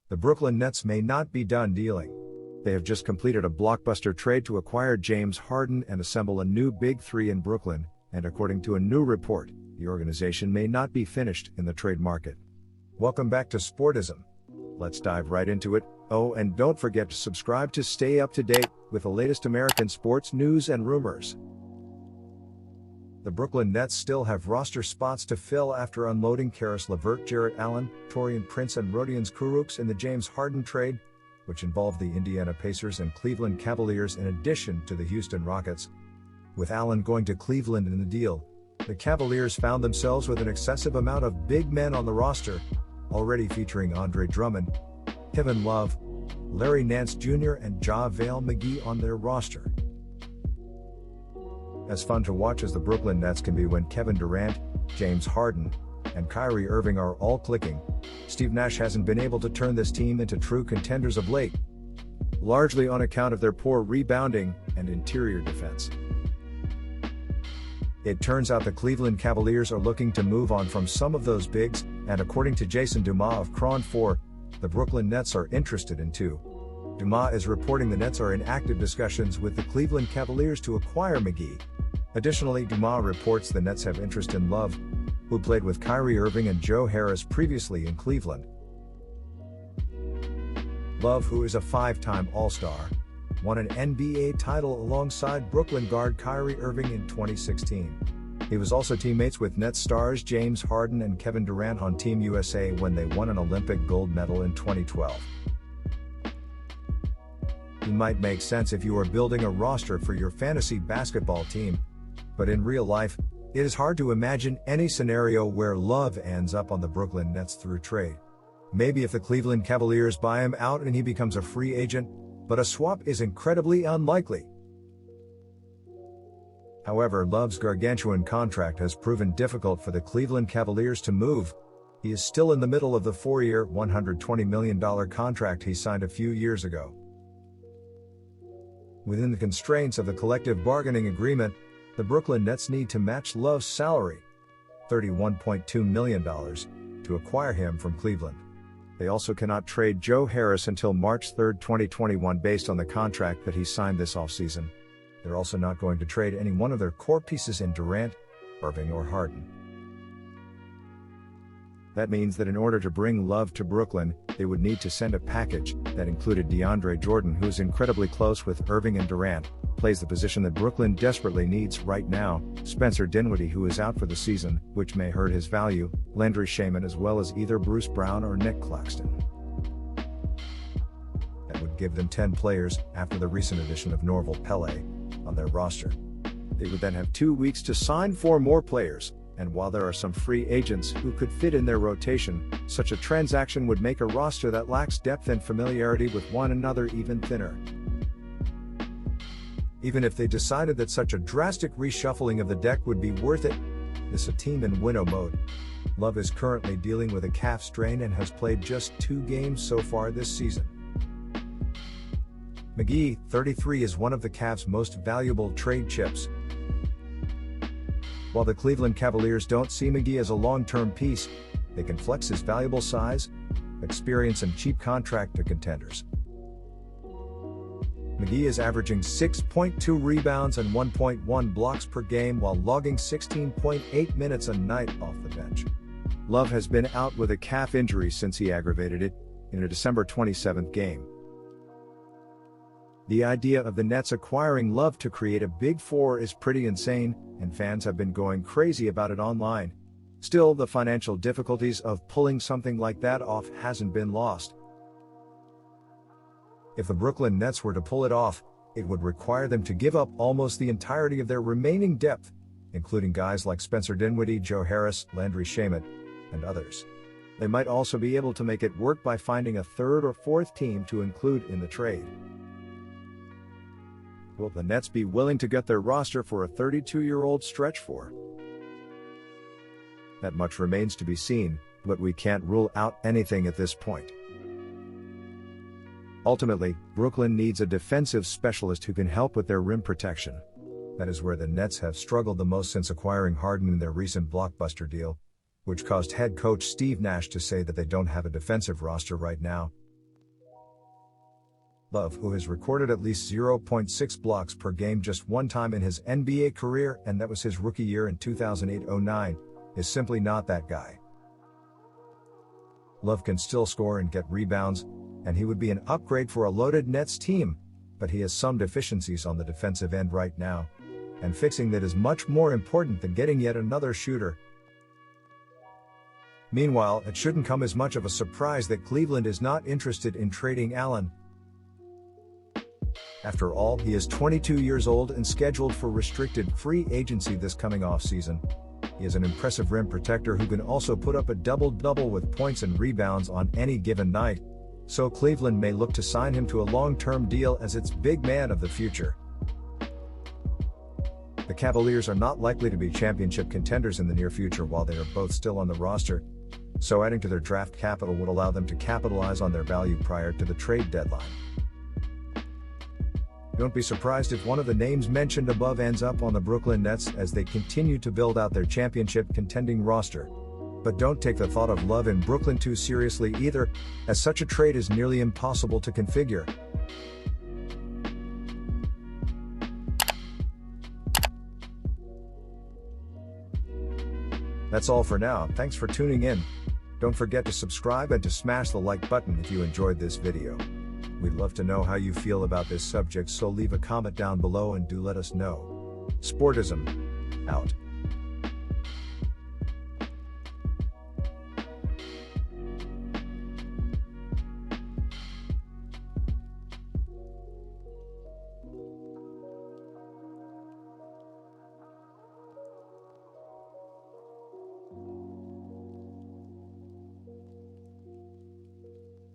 The Brooklyn Nets may not be done dealing. They have just completed a blockbuster trade to acquire James Harden and assemble a new Big Three in Brooklyn, and according to a new report, the organization may not be finished in the trade market. Welcome back to Sportism. Let's dive right into it. Oh, and don't forget to subscribe to stay up to date with the latest American sports news and rumors. The Brooklyn Nets still have roster spots to fill after unloading Caris LeVert, Jarrett Allen, Taurean Prince and Rodions Kurucs in the James Harden trade, which involved the Indiana Pacers and Cleveland Cavaliers in addition to the Houston Rockets. With Allen going to Cleveland in the deal, the Cavaliers found themselves with an excessive amount of big men on the roster, already featuring Andre Drummond, Kevin Love, Larry Nance Jr. and JaVale McGee on their roster. As fun to watch as the Brooklyn Nets can be when Kevin Durant, James Harden, and Kyrie Irving are all clicking, Steve Nash hasn't been able to turn this team into true contenders of late, largely on account of their poor rebounding and interior defense. It turns out the Cleveland Cavaliers are looking to move on from some of those bigs, and according to Jason Dumas of Cron 4, the Brooklyn Nets are interested in two. Dumas is reporting the Nets are in active discussions with the Cleveland Cavaliers to acquire McGee. Additionally, Dumas reports the Nets have interest in Love, who played with Kyrie Irving and Joe Harris previously in Cleveland. Love, who is a five-time All-Star, won an NBA title alongside Brooklyn guard Kyrie Irving in 2016. He was also teammates with Nets stars James Harden and Kevin Durant on Team USA when they won an Olympic gold medal in 2012. He might make sense if you are building a roster for your fantasy basketball team, but in real life, it is hard to imagine any scenario where Love ends up on the Brooklyn Nets through trade. Maybe if the Cleveland Cavaliers buy him out and he becomes a free agent, but a swap is incredibly unlikely. However, Love's gargantuan contract has proven difficult for the Cleveland Cavaliers to move. He is still in the middle of the four-year, $120 million contract he signed a few years ago. Within the constraints of the collective bargaining agreement, the Brooklyn Nets need to match Love's salary, $31.2 million, to acquire him from Cleveland. They also cannot trade Joe Harris until March 3, 2021 based on the contract that he signed this offseason. They're also not going to trade any one of their core pieces in Durant, Irving or Harden. That means that in order to bring Love to Brooklyn, they would need to send a package that included DeAndre Jordan, who's incredibly close with Irving and Durant, plays the position that Brooklyn desperately needs right now, Spencer Dinwiddie, who is out for the season, which may hurt his value, Landry Shamet, as well as either Bruce Brown or Nick Claxton. That would give them 10 players, after the recent addition of Norval Pelle, on their roster. They would then have 2 weeks to sign 4 more players, and while there are some free agents who could fit in their rotation, such a transaction would make a roster that lacks depth and familiarity with one another even thinner. Even if they decided that such a drastic reshuffling of the deck would be worth it, this is a team in winnow mode. Love is currently dealing with a calf strain and has played just 2 games so far this season. McGee, 33, is one of the Cavs' most valuable trade chips. While the Cleveland Cavaliers don't see McGee as a long-term piece, they can flex his valuable size, experience and cheap contract to contenders. McGee is averaging 6.2 rebounds and 1.1 blocks per game while logging 16.8 minutes a night off the bench. Love has been out with a calf injury since he aggravated it in a December 27th game. The idea of the Nets acquiring Love to create a Big Four is pretty insane, and fans have been going crazy about it online. Still, the financial difficulties of pulling something like that off hasn't been lost. If the Brooklyn Nets were to pull it off, it would require them to give up almost the entirety of their remaining depth, including guys like Spencer Dinwiddie, Joe Harris, Landry Shamet, and others. They might also be able to make it work by finding a third or fourth team to include in the trade. Will the Nets be willing to gut their roster for a 32-year-old stretch four? That much remains to be seen, but we can't rule out anything at this point. Ultimately, Brooklyn needs a defensive specialist who can help with their rim protection. That is where the Nets have struggled the most since acquiring Harden in their recent blockbuster deal, which caused head coach Steve Nash to say that they don't have a defensive roster right now. Love, who has recorded at least 0.6 blocks per game just one time in his NBA career, and that was his rookie year in 2008-09, is simply not that guy. Love can still score and get rebounds, and he would be an upgrade for a loaded Nets team, but he has some deficiencies on the defensive end right now, and fixing that is much more important than getting yet another shooter. Meanwhile, it shouldn't come as much of a surprise that Cleveland is not interested in trading Allen. After all, he is 22 years old and scheduled for restricted free agency this coming offseason. He is an impressive rim protector who can also put up a double-double with points and rebounds on any given night, so Cleveland may look to sign him to a long-term deal as its big man of the future. The Cavaliers are not likely to be championship contenders in the near future while they are both still on the roster, so adding to their draft capital would allow them to capitalize on their value prior to the trade deadline. Don't be surprised if one of the names mentioned above ends up on the Brooklyn Nets as they continue to build out their championship contending roster. But don't take the thought of Love in Brooklyn too seriously either, as such a trade is nearly impossible to configure. That's all for now. Thanks for tuning in. Don't forget to subscribe and to smash the like button if you enjoyed this video. We'd love to know how you feel about this subject, so leave a comment down below and do let us know. Sportism out.